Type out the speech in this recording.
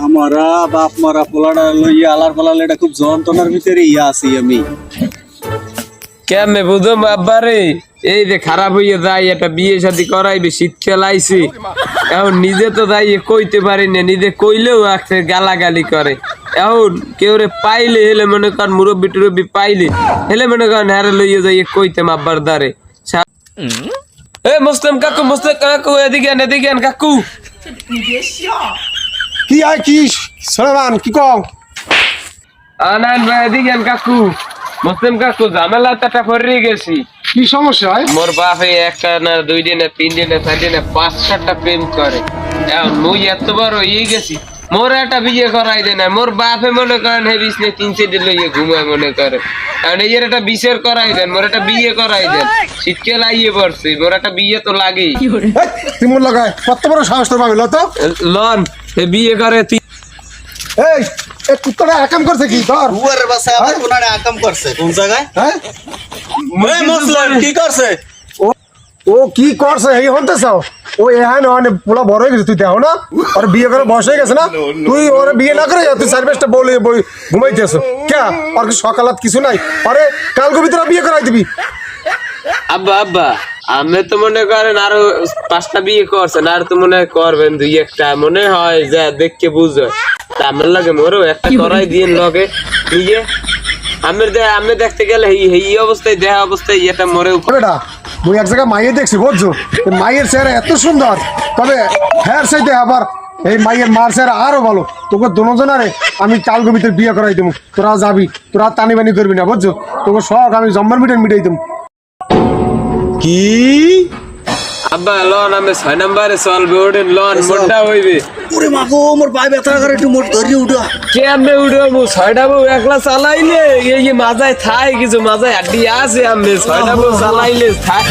আমারা বাপ মারা পোলাটা লইয়া আলার পালালে এটা খুব যন্ত্রণার ভিতরে আছি আমি। কেমনে বুঝো আব্বারে, এই যে খারাপ হইয়া যায় একটা বিয়ে শাদী করাইবে, শীতকাল আইছে, এখন নিজে তো যাই কইতে পারি না, নিজে কইলেও একটা গালাগালি করে। এখন কেউ রে পাইলে হেলে মনে কর মুরব্বী টুরব্বী পাইলে হেলে মনে করেন হ্যারে লইয়া যাই কইতাম আব্বার দ্বারে। এ মুসলিম কাকু, মুসলিম কাকু, এদিকে আন কাকু। কি আয় কি সরমান কি কও? আনান ভাই এদিকে আন কাকু। মুসলিম কাকু ঝামেলা একটা পড়ে গেছি। কি সমস্যা হয়? মোর বাপে একটা না দুই দিনে তিন দিনে চার দিনে 5-6টা প্রেম করে। এখন মুই এত বড় হয়ে গেছি, মোর একটা বিয়ে করাই দে না। মোর বাপে মনে করেন হে বিছনে 3-4 দিন লইয়ে ঘুমায় মনে করে। কারণ এর একটা বিচার করাই দেন, মোর একটা বিয়ে করাই দেন। শীতকাল আইয়ে পড়ছে, মোর একটা বিয়ে তো লাগেই। তিমুর লাগায় কত বড় সাহস তোর ভাবিল তো? লন হে বিয়ে করে এই এই কুত্তাটা আকাম করছে কি ধর? উয়ারে বাসা আবার কোনারে আকাম করছে কোন জায়গায়? হ্যাঁ এই মুসলিম কি করছে? ও কি করছে এই হনতেছাও? ও এহান মানে পোলা বড় হয়ে গেছে, তুই দেখো না ওর বিয়ে করে বয়স হয়ে গেছে না? তুই ওর বিয়ে না করে তুই সার্ভিসটা বলে বই ঘুমাইতেছো কে? আর কি সকালাত কিছু নাই? আরে কালকে ভিতরে বিয়ে করাই দিবি। আব্বা আব্বা আমি তো মনে করেন আরো 5টা বিয়ে করছেন, আর তো মনে হয় করবেন 2-1টা, মনে হয় যা দেখকে বুঝো আমার লাগে মোরও একটা করাই দিয়ে লগে নিজে। আমি দেখতে গেলে এই অবস্থায় দেহা অবস্থায় এটা মরেও বেটা মুই এক জায়গায় মাইয়ে দেখছি বুঝছো, মাইয়ের চেহারা এত সুন্দর, তবে হ্যাঁ সাইতে আবার এই মাইয়ের মার চেহারা আরো ভালো। তোকে দুজনারে আমি কালকে ভিতরে বিয়ে করাই দেবো, তোরা যাবি, তোরা টানি বানি করবি না বুঝছো। তোকে শখ আমি জম্বার মিটাই দেবো। কি আব্বা লন আমি 6 নম্বরে চলবে, ওঠেন লন মোটা হইবে। ওরে মা গো মোর পায়ে ব্যথা করে, একটু মোট ধরি উঠা। কেমনে উঠবো? 6টা বউ একলা চালাইলে এই মাজায় থাই কিছু, মাজায় আড্ডি আছে। আমি 6টা বউ চালাইলে থাই